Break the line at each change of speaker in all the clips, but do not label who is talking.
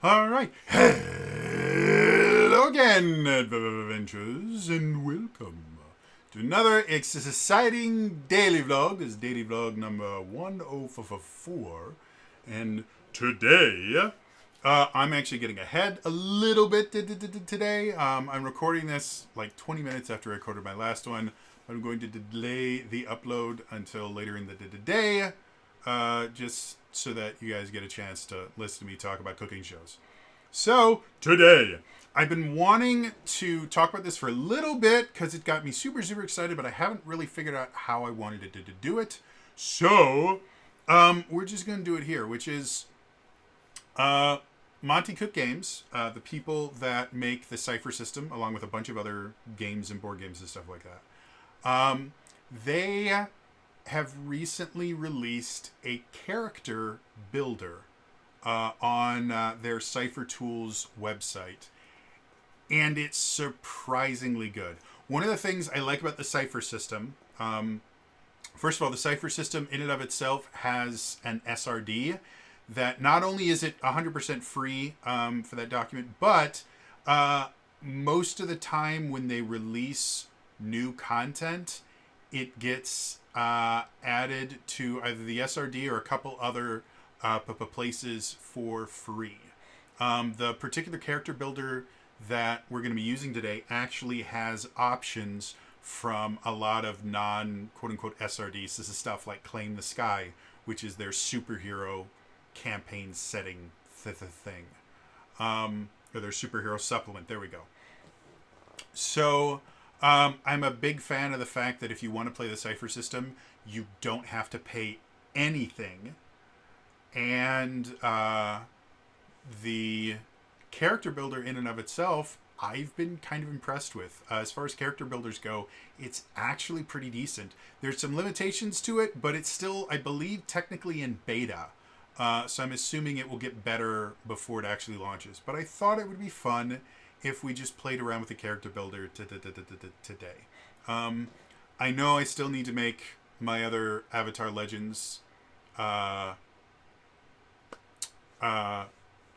All right. Hello again, adventurers, and welcome to another exciting daily vlog. This is daily vlog number 1044. And today, I'm actually getting ahead a little bit today. I'm recording this like 20 minutes after I recorded my last one. I'm going to delay the upload until later in the day, just so that you guys get a chance to listen to me talk about cooking shows. So, today, I've been wanting to talk about this for a little bit because it got me super excited, but I haven't really figured out how I wanted to do it. So, we're just going to do it here, which is Monty Cook Games, the people that make the Cypher system, along with a bunch of other games and board games and stuff like that. They have recently released a character builder on their Cypher Tools website, and it's surprisingly good. One of the things I like about the Cypher system, first of all, the Cypher system in and of itself has an SRD that not only is it 100% free for that document, but most of the time when they release new content, it gets added to either the SRD or a couple other places for free. The particular character builder that we're going to be using today actually has options from a lot of non-quote-unquote SRDs. This is stuff like Claim the Sky, which is their superhero campaign setting thing. Or their superhero supplement. There we go. So I'm a big fan of the fact that if you want to play the Cypher system, you don't have to pay anything. And the character builder in and of itself, I've been kind of impressed with. As far as character builders go, it's actually pretty decent. There's some limitations to it, but it's still, I believe, technically in beta. So I'm assuming it will get better before it actually launches. But I thought it would be fun if we just played around with the character builder today. I know I still need to make my other Avatar Legends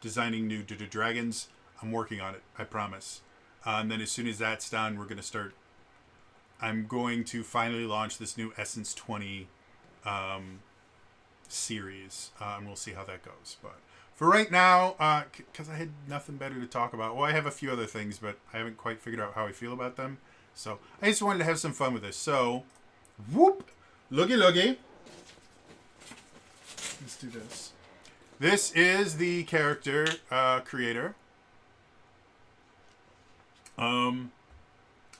designing new dragons. I'm working on it, I promise. And then as soon as that's done, we're going to start. I'm going to finally launch this new Essence 20 series, and we'll see how that goes. But for right now, because I had nothing better to talk about. Well, I have a few other things, but I haven't quite figured out how I feel about them. So I just wanted to have some fun with this. So, whoop, looky. Let's do this. This is the character creator. I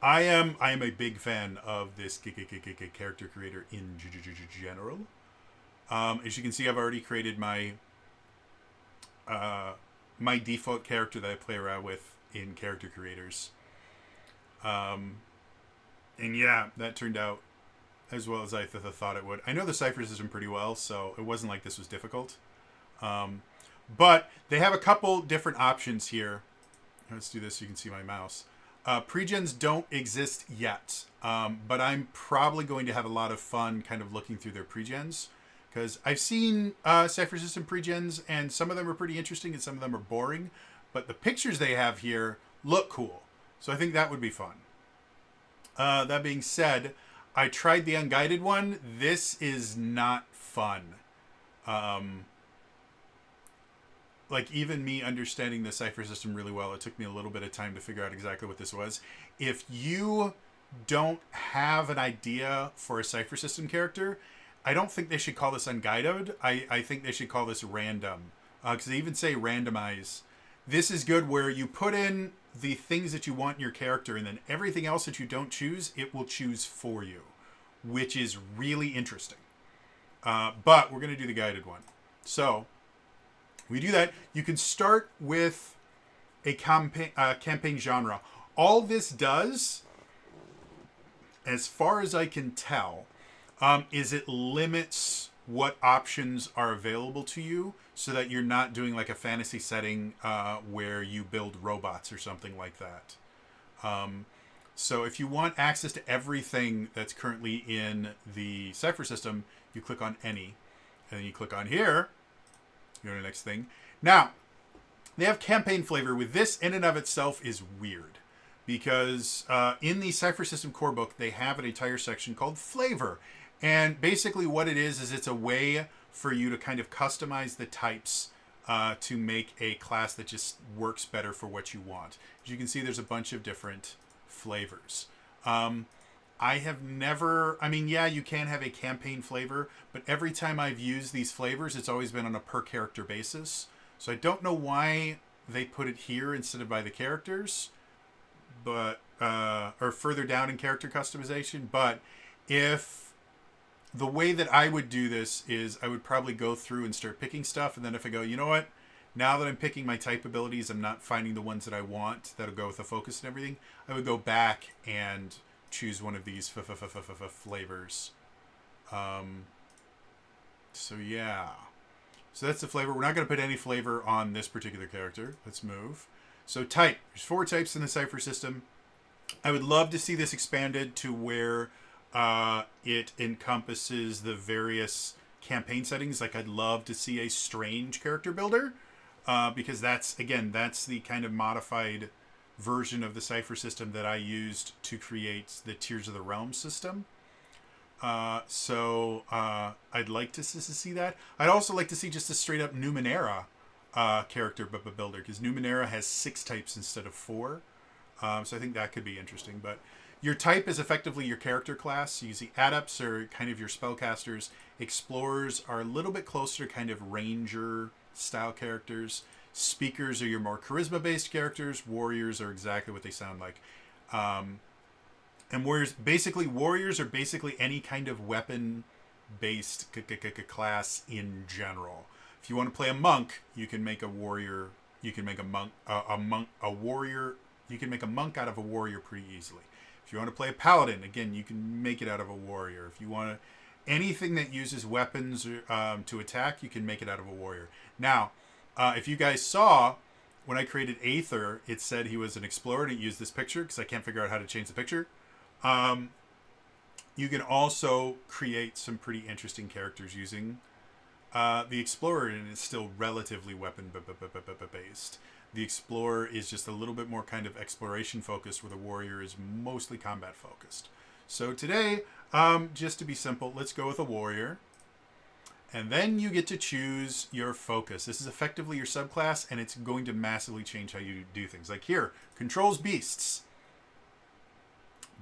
am a big fan of this character creator in general. As you can see, I've already created my my default character that I play around with in character creators. And yeah, that turned out as well as I thought it would. I know the Cypher system pretty well, so it wasn't like this was difficult. But they have a couple different options here. Let's do this so you can see my mouse. Pregens don't exist yet, but I'm probably going to have a lot of fun kind of looking through their pregens, because I've seen Cypher system pregens, and some of them are pretty interesting and some of them are boring, but the pictures they have here look cool, so I think that would be fun. That being said, I tried the unguided one. This is not fun. Like, even me understanding the Cypher system really well, it took me a little bit of time to figure out exactly what this was. If you don't have an idea for a Cypher system character, I don't think they should call this unguided. I think they should call this random. Because they even say randomize. This is good where you put in the things that you want in your character, and then everything else that you don't choose, it will choose for you, which is really interesting. But we're going to do the guided one. So we do that. You can start with a campaign genre. All this does, as far as I can tell, is it limits what options are available to you so that you're not doing like a fantasy setting where you build robots or something like that. So if you want access to everything that's currently in the Cypher system, you click on any. And then you click on here. You go to the next thing. Now, they have campaign flavor. With this, in and of itself, is weird. Because in the Cypher System core book, they have an entire section called flavor. And basically what it is it's a way for you to kind of customize the types to make a class that just works better for what you want. As you can see, there's a bunch of different flavors. I have never, I mean, yeah, you can have a campaign flavor, but every time I've used these flavors, it's always been on a per character basis. So I don't know why they put it here instead of by the characters, but, or further down in character customization. But if the way that I would do this is I would probably go through and start picking stuff. And then if I go, you know what, now that I'm picking my type abilities, I'm not finding the ones that I want that'll go with the focus and everything. I would go back and choose one of these flavors. So yeah. So that's the flavor. We're not going to put any flavor on this particular character. Let's move. So type. There's 4 types in the Cypher system. I would love to see this expanded to where it encompasses the various campaign settings. Like I'd love to see a strange character builder. Because that's the kind of modified version of the Cypher system that I used to create the Tears of the Realm system. So I'd like to see that. I'd also like to see just a straight up Numenera character builder, because Numenera has 6 types instead of 4. So I think that could be interesting. But your type is effectively your character class. You see adepts are kind of your spellcasters. Explorers are a little bit closer to kind of ranger style characters. Speakers are your more charisma-based characters. Warriors are exactly what they sound like. And warriors are basically any kind of weapon-based class in general. If you want to play a monk, you can make a warrior. You can make a warrior. You can make a monk out of a warrior pretty easily. If you want to play a paladin, again, you can make it out of a warrior. If you want to, anything that uses weapons to attack, you can make it out of a warrior. Now, if you guys saw, when I created Aether, it said he was an explorer, and it used this picture, because I can't figure out how to change the picture. You can also create some pretty interesting characters using the Explorer, and it's still relatively weapon-based. The Explorer is just a little bit more kind of exploration-focused, where the Warrior is mostly combat-focused. So today, just to be simple, let's go with a Warrior. And then you get to choose your focus. This is effectively your subclass, and it's going to massively change how you do things. Like here, controls beasts.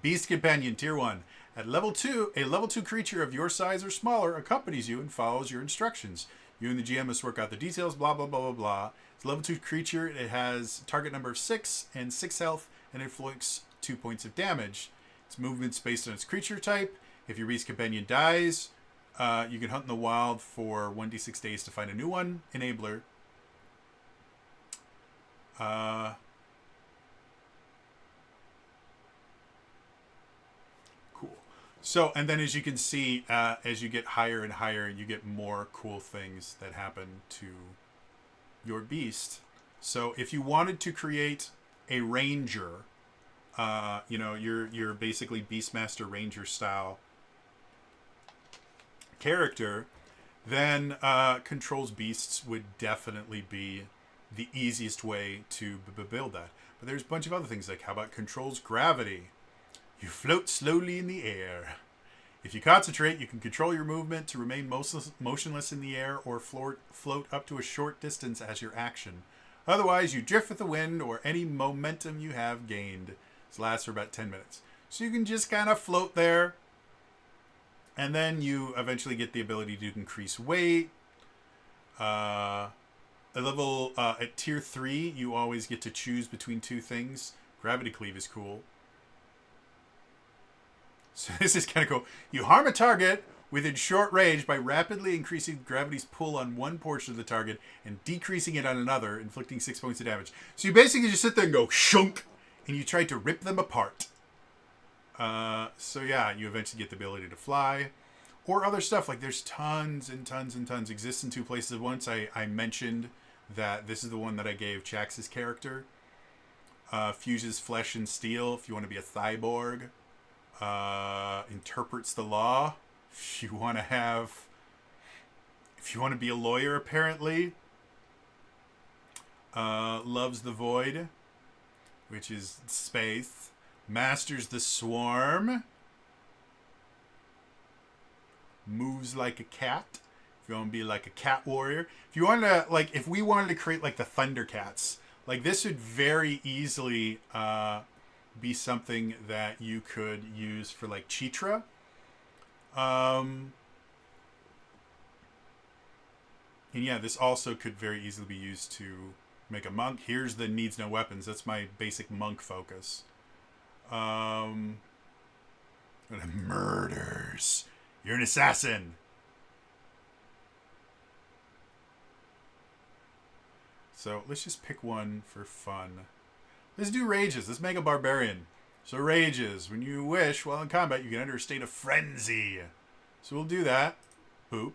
Beast Companion, Tier 1. At level 2, a level 2 creature of your size or smaller accompanies you and follows your instructions. You and the GM must work out the details, blah, blah, blah, blah, blah. It's a level 2 creature. It has target number of 6 and 6 health, and it inflicts 2 points of damage. Its movement's based on its creature type. If your Beast Companion dies, you can hunt in the wild for 1d6 days to find a new one. Enabler. Cool. So, and then as you can see, as you get higher and higher, you get more cool things that happen to your beast. So if you wanted to create a ranger, you're basically Beastmaster Ranger style character, then controls beasts would definitely be the easiest way to build that. But there's a bunch of other things, like how about controls gravity? You float slowly in the air. If you concentrate, you can control your movement to remain motionless in the air or float up to a short distance as your action. Otherwise, you drift with the wind or any momentum you have gained. This lasts for about 10 minutes. So you can just kind of float there. And then you eventually get the ability to increase weight. At tier 3, you always get to choose between 2 things. Gravity Cleave is cool. So this is kind of cool. You harm a target within short range by rapidly increasing gravity's pull on one portion of the target and decreasing it on another, inflicting 6 points of damage. So you basically just sit there and go shunk, and you try to rip them apart. So yeah, you eventually get the ability to fly. Or other stuff, like there's tons and tons and tons. Exists in 2 places. Once I mentioned that this is the one that I gave Chax's character. Fuses flesh and steel if you want to be a cyborg. Interprets the law if you want to be a lawyer, apparently. Loves the void, which is space. Masters the swarm. Moves like a cat. If you want to be like a cat warrior. If you want to, like, if we wanted to create like the Thundercats, like this would very easily be something that you could use for like Chitra. And yeah, this also could very easily be used to make a monk. Here's the needs no weapons. That's my basic monk focus. Murders. You're an assassin. So let's just pick one for fun. Let's do rages. Let's make a barbarian. So rages. When you wish, while in combat, you can enter a state of frenzy. So we'll do that. Boop.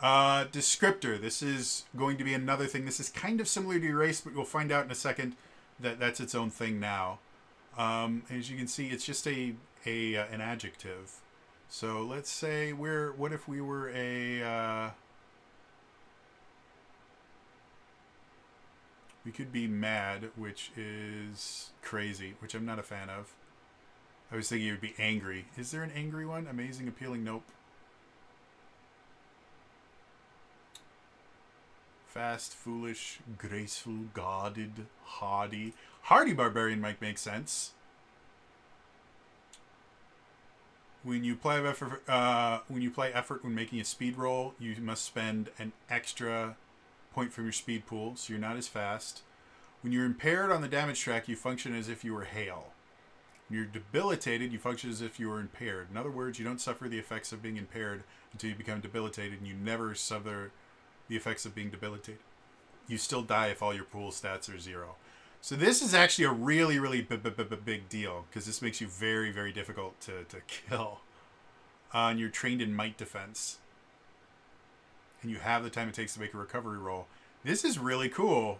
Descriptor. This is going to be another thing. This is kind of similar to erase, but we'll find out in a second that that's its own thing now. As you can see, it's just an adjective. So let's say what if we were we could be mad, which is crazy, which I'm not a fan of. I was thinking it would be angry. Is there an angry one? Amazing, appealing? Nope. Fast, foolish, graceful, guarded, hardy. Hardy barbarian might make sense. When you play effort, when making a speed roll, you must spend an extra point from your speed pool, so you're not as fast. When you're impaired on the damage track, you function as if you were hail. When you're debilitated, you function as if you were impaired. In other words, you don't suffer the effects of being impaired until you become debilitated, and you never suffer the effects of being debilitated. You still die if all your pool stats are 0. So this is actually a really, really big deal, because this makes you very, very difficult to kill. And you're trained in might defense. And you have the time it takes to make a recovery roll. This is really cool.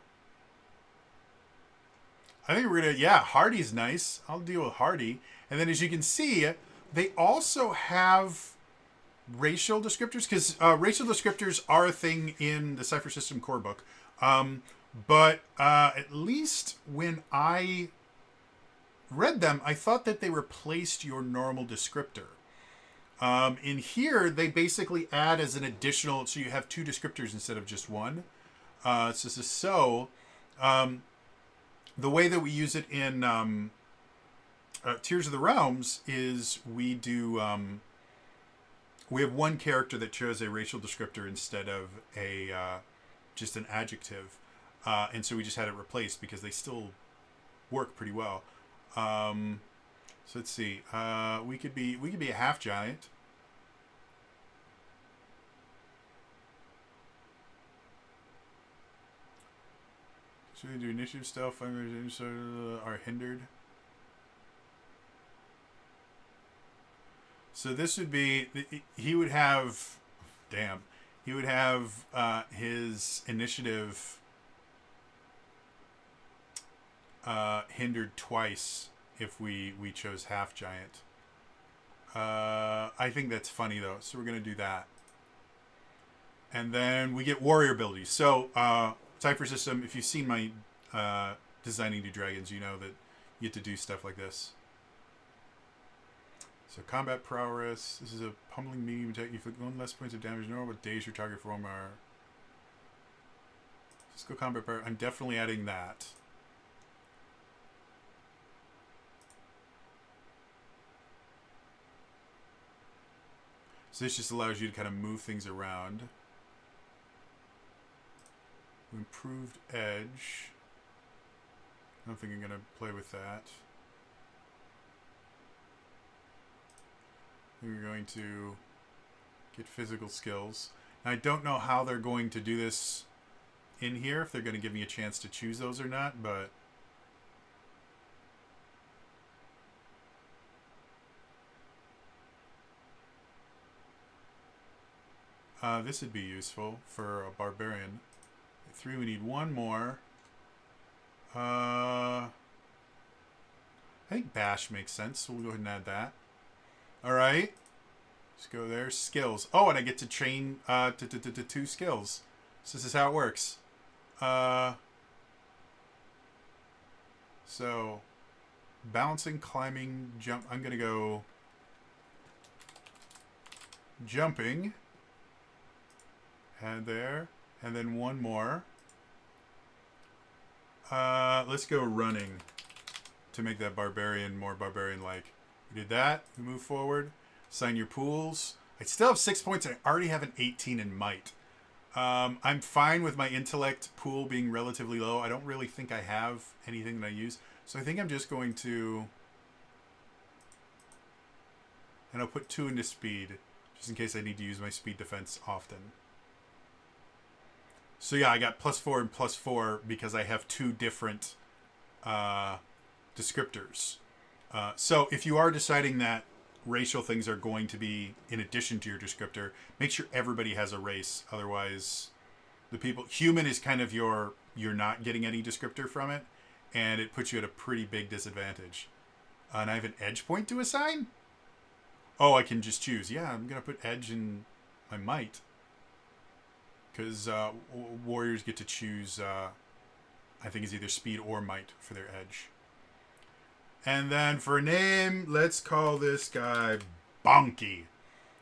I think we're going to... Yeah, Hardy's nice. I'll deal with Hardy. And then as you can see, they also have racial descriptors, because racial descriptors are a thing in the Cypher System core book. But at least when I read them, I thought that they replaced your normal descriptor. In here, they basically add as an additional, so you have 2 descriptors instead of just one. The way that we use it in Tears of the Realms is we do, we have one character that chose a racial descriptor instead of a just an adjective. And so we just had it replaced because they still work pretty well. So let's see. We could be a half giant. Should we do initiative stuff? Are hindered. So this would be, he would have, damn, he would have his initiative hindered twice if we chose half giant. I think that's funny though, so we're gonna do that. And then we get warrior abilities. So Cypher System, if you've seen my Designing New Dragons, you know that you get to do stuff like this. So combat prowess. This is a pummeling medium attack. You inflict 1 less points of damage normal, but days your target form are. Let's go combat prowess. I'm definitely adding that. So this just allows you to kind of move things around. Improved edge. I don't think I'm going to play with that. We're going to get physical skills. Now, I don't know how they're going to do this in here, if they're going to give me a chance to choose those or not, but this would be useful for a barbarian. 3, we need 1 more. I think bash makes sense, so we'll go ahead and add that. Alright. Let's go there. Skills. Oh, and I get to train to 2 skills. So this is how it works. So, bouncing, climbing, jump. I'm going to go jumping. And there. And then one more. Let's go running to make that barbarian more barbarian-like. You did that. You move forward. Sign your pools. I still have 6 points. And I already have an 18 in might. I'm fine with my intellect pool being relatively low. I don't really think I have anything that I use. So I think I'm just going to... And I'll put 2 into speed. Just in case I need to use my speed defense often. So yeah, I got +4 and +4 because I have 2 different descriptors. So if you are deciding that racial things are going to be in addition to your descriptor, make sure everybody has a race. Otherwise, the people... Human is kind of you're not getting any descriptor from it, and it puts you at a pretty big disadvantage. And I have an edge point to assign? Oh, I can just choose. Yeah, I'm going to put edge in my might. Because warriors get to choose, I think it's either speed or might for their edge. And then for a name, let's call this guy Bonky.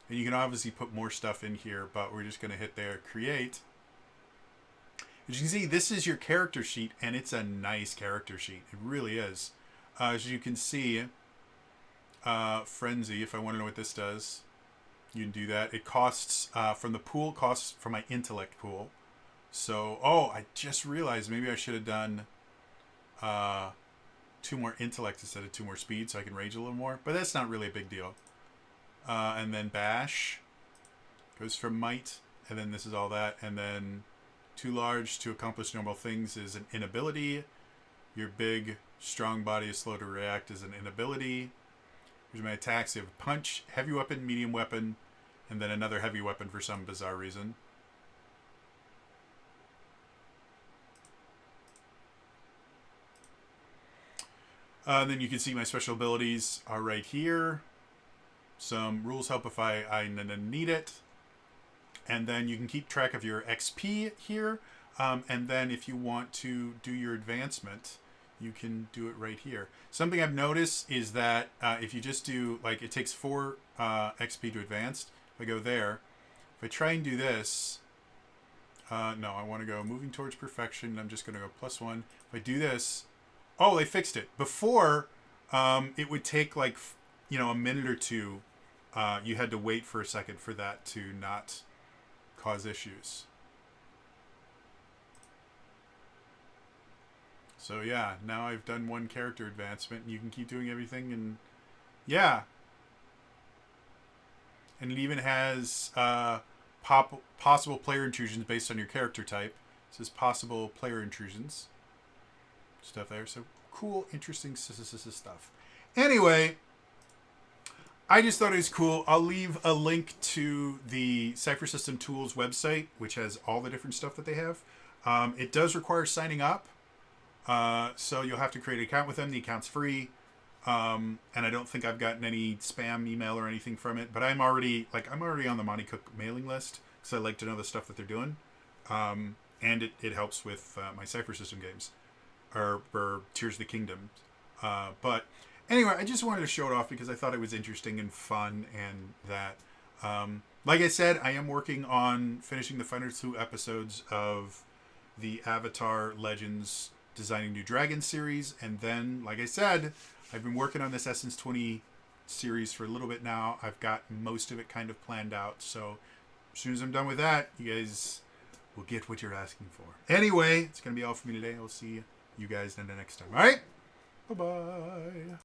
And you can obviously put more stuff in here, but we're just going to hit there, create. As you can see, this is your character sheet, and it's a nice character sheet. It really is. As you can see, Frenzy, if I want to know what this does, you can do that. It costs, from the pool, costs from my intellect pool. So, oh, I just realized maybe I should have done 2 more intellect instead of 2 more speed so I can rage a little more. But that's not really a big deal. And then bash goes from might. And then this is all that. And then too large to accomplish normal things is an inability. Your big, strong body is slow to react is an inability. Here's my attacks. You have punch, heavy weapon, medium weapon, and then another heavy weapon for some bizarre reason. Then you can see my special abilities are right here. Some rules help if I need it. And then you can keep track of your XP here. And then if you want to do your advancement, you can do it right here. Something I've noticed is that if you just do, like, it takes 4 XP to advanced. If I go there, if I try and do this, no, I want to go moving towards perfection. I'm just going to go +1. If I do this, oh, they fixed it. Before, it would take like, a minute or two. You had to wait for a second for that to not cause issues. So yeah, now I've done 1 character advancement, and you can keep doing everything, and yeah. And it even has possible player intrusions based on your character type. It says possible player intrusions. Stuff there. So cool, interesting stuff. Anyway, I just thought it was cool. I'll leave a link to the Cypher System Tools website, which has all the different stuff that they have. It does require signing up. So you'll have to create an account with them. The account's free. And I don't think I've gotten any spam email or anything from it. But I'm already on the Monty Cook mailing list because I like to know the stuff that they're doing. And it helps with my Cypher System games. Or Tears of the Kingdom. But anyway, I just wanted to show it off because I thought it was interesting and fun, and that, like I said, I am working on finishing the final 2 episodes of the Avatar Legends Designing New Dragons series, and then, like I said, I've been working on this Essence 20 series for a little bit now. I've got most of it kind of planned out, so as soon as I'm done with that, you guys will get what you're asking for. Anyway, it's going to be all for me today. I'll see you guys in the next time. All right? Bye-bye.